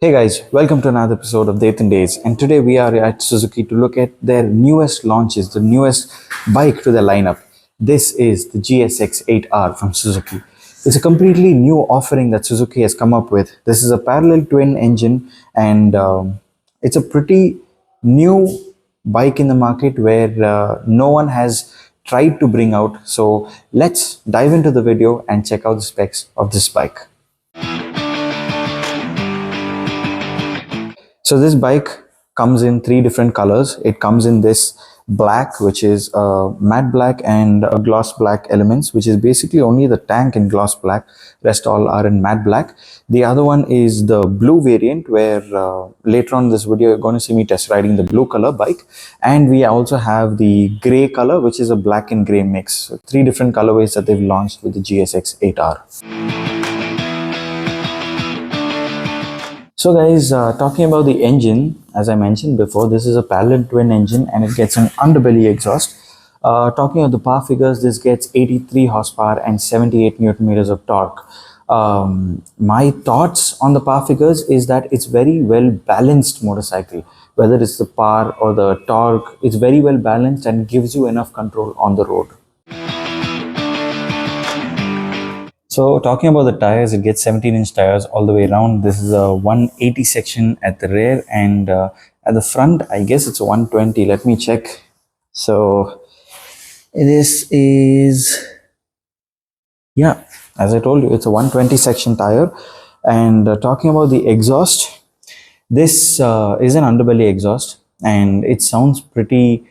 Hey guys, welcome to another episode of Dayton Days. And today we are at Suzuki to look at their newest launches, the newest bike to the lineup. This is the GSX-8R from Suzuki. It's a completely new offering that Suzuki has come up with. This is a parallel twin engine, and it's a pretty new bike in the market where no one has tried to bring out. So let's dive into the video and check out the specs of this bike. So this bike comes in three different colors. It comes in this black, which is matte black, and a gloss black elements, which is basically only the tank in gloss black. Rest all are in matte black. The other one is the blue variant, where later on in this video you're going to see me test riding the blue color bike. And we also have the gray color, which is a black and gray mix. So three different colorways that they've launched with the GSX-8R. So guys, talking about the engine, as I mentioned before, this is a parallel twin engine and it gets an underbelly exhaust. Talking about the power figures, this gets 83 horsepower and 78 Newton meters of torque. My thoughts on the power figures is that it's very well balanced motorcycle. Whether it's the power or the torque, it's very well balanced and gives you enough control on the road. So talking about the tires, it gets 17-inch tires all the way around. This is a 180 section at the rear, and at the front, I guess it's a 120. Let me check. So this is, yeah, as I told you, it's a 120 section tire. And talking about the exhaust, this is an underbelly exhaust, and it sounds pretty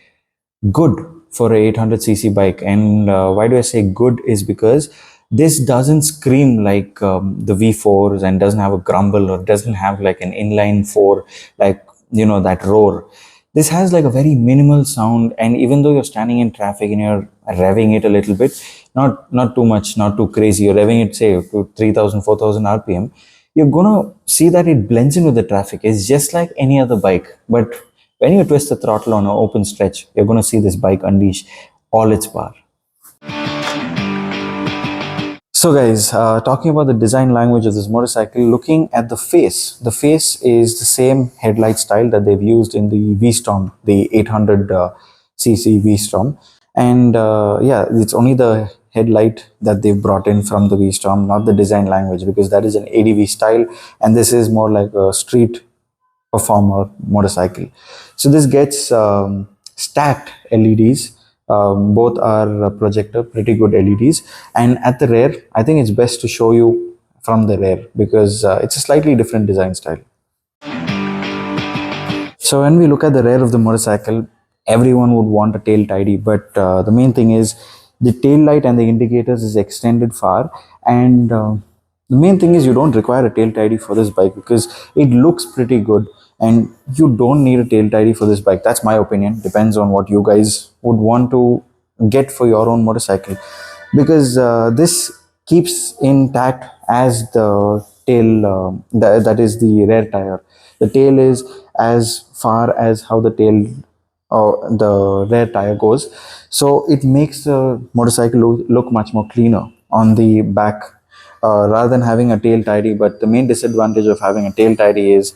good for a 800cc bike. And why do I say good is because this doesn't scream like the V4s and doesn't have a grumble or doesn't have like an inline 4, like, you know, that roar. This has like a very minimal sound, and even though you're standing in traffic and you're revving it a little bit, not too much, not too crazy, you're revving it say to 3000 4000 rpm, you're gonna see that it blends in with the traffic. It's just like any other bike, but when you twist the throttle on an open stretch, you're gonna see this bike unleash all its power. So guys, talking about the design language of this motorcycle, looking at the face is the same headlight style that they've used in the V-Storm, the 800cc V-Storm. And yeah, it's only the headlight that they've brought in from the V-Storm, not the design language, because that is an ADV style, and this is more like a street performer motorcycle. So this gets stacked LEDs. Both are projector, pretty good LEDs. And at the rear, I think it's best to show you from the rear because it's a slightly different design style. So when we look at the rear of the motorcycle, everyone would want a tail tidy, but the main thing is the tail light and the indicators is extended far, and the main thing is you don't require a tail tidy for this bike because it looks pretty good, and you don't need a tail tidy for this bike. That's my opinion. Depends on what you guys would want to get for your own motorcycle, because this keeps intact as the tail, that is the rear tire. The tail is as far as how the tail or the rear tire goes, so it makes the motorcycle look much more cleaner on the back, rather than having a tail tidy. But the main disadvantage of having a tail tidy is,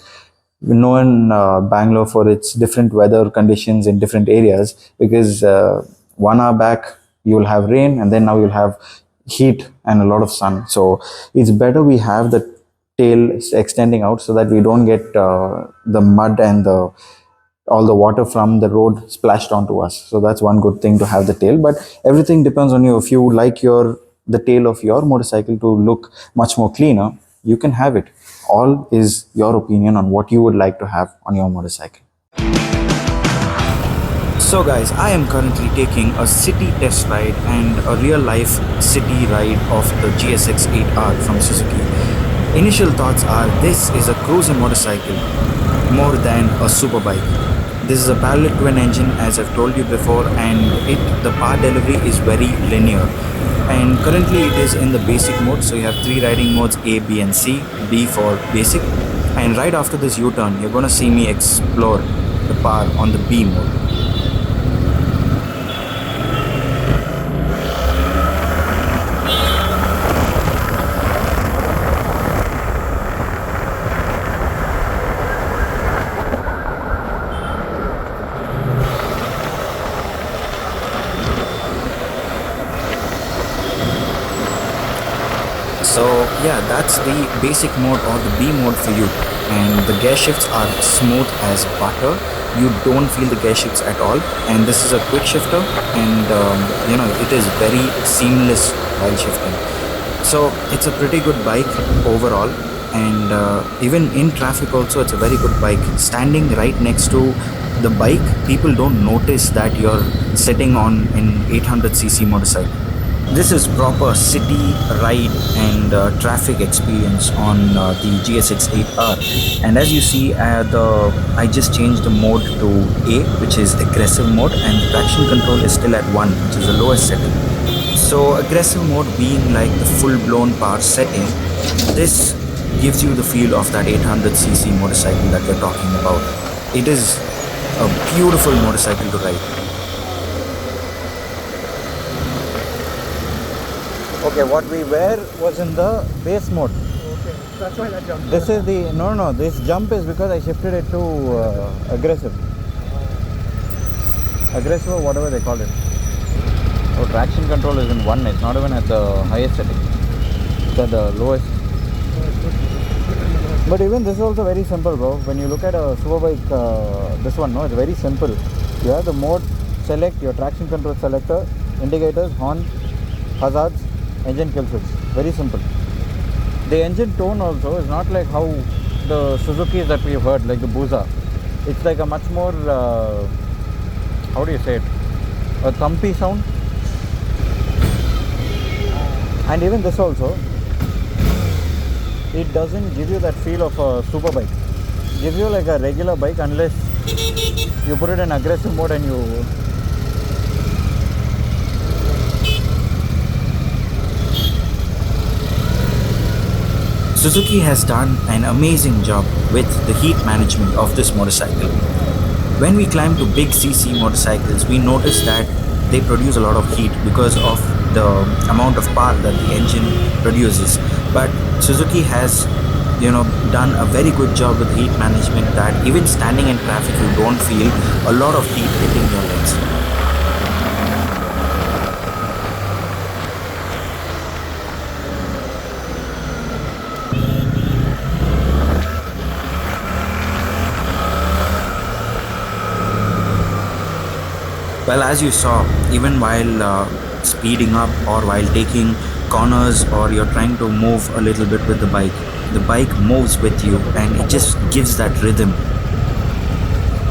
known Bangalore for its different weather conditions in different areas, because 1 hour back you'll have rain and then now you'll have heat and a lot of sun. So it's better we have the tail extending out so that we don't get the mud and all the water from the road splashed onto us. So that's one good thing to have the tail, but everything depends on you. If you like the tail of your motorcycle to look much more cleaner, you can have it. All is your opinion on what you would like to have on your motorcycle. So guys, I am currently taking a city test ride and a real life city ride of the GSX-8R from Suzuki. Initial thoughts are, this is a cruiser motorcycle more than a super bike. This is a parallel twin engine, as I've told you before, and the power delivery is very linear. And currently it is in the basic mode, so you have 3 riding modes, A, B and C. B for basic. And right after this U-turn, you're going to see me explore the power on the B mode. So yeah, that's the basic mode or the B mode for you. And the gear shifts are smooth as butter. You don't feel the gear shifts at all. And this is a quick shifter, and it is very seamless while shifting. So it's a pretty good bike overall. And even in traffic also, it's a very good bike. Standing right next to the bike, people don't notice that you're sitting on an 800cc motorcycle. This is proper city ride and traffic experience on the GSX-8R. And as you see, I just changed the mode to A, which is aggressive mode, and the traction control is still at 1, which is the lowest setting. So aggressive mode being like the full-blown power setting, this gives you the feel of that 800cc motorcycle that we're talking about. It is a beautiful motorcycle to ride. Okay, what we were was in the base mode. Okay, that's why that jump. This is the no. This jump is because I shifted it to aggressive, or whatever they call it. Oh, traction control is in 1. It's not even at the highest setting. It's at the lowest. But even this is also very simple, bro. When you look at a superbike, this one, no, it's very simple. You have the mode, select your traction control selector, indicators, horn, hazards, engine kill switch. Very simple. The engine tone also is not like how the Suzukis that we've heard, like the Busa. It's like a much more, how do you say it, a thumpy sound. And even this also, it doesn't give you that feel of a super bike. It gives you like a regular bike unless you put it in aggressive mode and you Suzuki has done an amazing job with the heat management of this motorcycle. When we climb to big CC motorcycles, we notice that they produce a lot of heat because of the amount of power that the engine produces. But Suzuki has done a very good job with heat management that even standing in traffic you don't feel a lot of heat hitting your legs. Well, as you saw, even while speeding up or while taking corners or you're trying to move a little bit with the bike moves with you and it just gives that rhythm.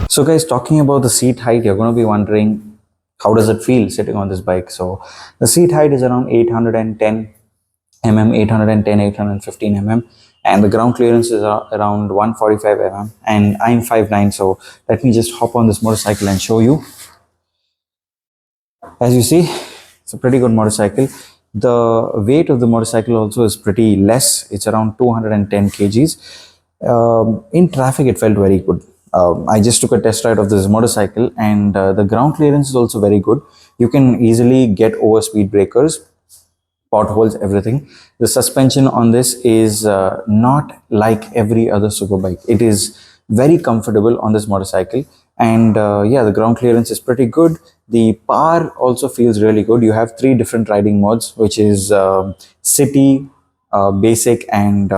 So guys, talking about the seat height, you're going to be wondering, how does it feel sitting on this bike? So the seat height is around 810 mm, 810, 815 mm, and the ground clearance is around 145 mm, and I'm 5'9", so let me just hop on this motorcycle and show you. As you see, it's a pretty good motorcycle. The weight of the motorcycle also is pretty less. It's around 210 kgs. In traffic, it felt very good. I just took a test ride of this motorcycle, and the ground clearance is also very good. You can easily get over speed breakers, potholes, everything. The suspension on this is not like every other superbike. It is very comfortable on this motorcycle, and yeah, the ground clearance is pretty good. The power also feels really good. You have 3 different riding modes, which is city, basic, and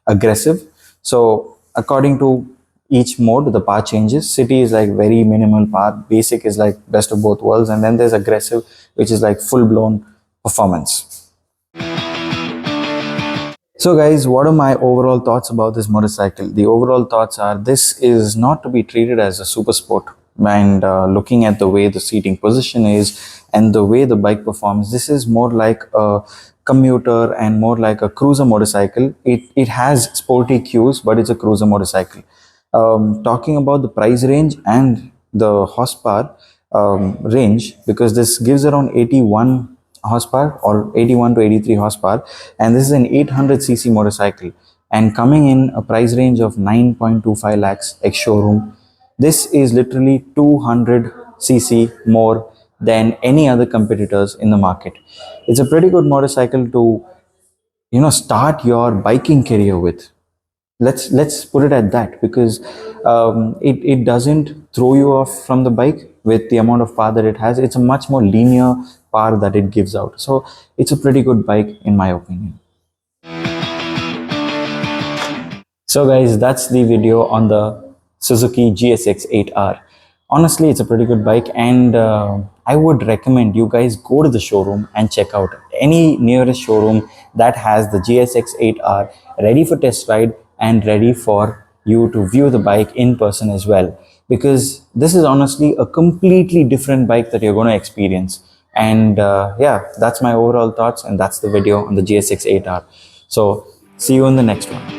aggressive. So according to each mode, the power changes. City is like very minimal power, basic is like best of both worlds, and then there's aggressive, which is like full-blown performance. So guys, what are my overall thoughts about this motorcycle? The overall thoughts are, this is not to be treated as a super sport, and looking at the way the seating position is and the way the bike performs, this is more like a commuter and more like a cruiser motorcycle. It has sporty cues, but it's a cruiser motorcycle. Talking about the price range and the horsepower range, because this gives around 81 horsepower or 81 to 83 horsepower, and this is an 800cc motorcycle and coming in a price range of 9.25 lakhs ex showroom. This is literally 200cc more than any other competitors in the market. It's a pretty good motorcycle to start your biking career with. Let's put it at that, because it doesn't throw you off from the bike with the amount of power that it has. It's a much more linear power that it gives out. So it's a pretty good bike in my opinion. So guys, that's the video on the Suzuki GSX-8R. Honestly, it's a pretty good bike, and I would recommend you guys go to the showroom and check out any nearest showroom that has the GSX-8R ready for test ride and ready for you to view the bike in person as well, because this is honestly a completely different bike that you're going to experience. And yeah, that's my overall thoughts, and that's the video on the GSX-8R. So see you in the next one.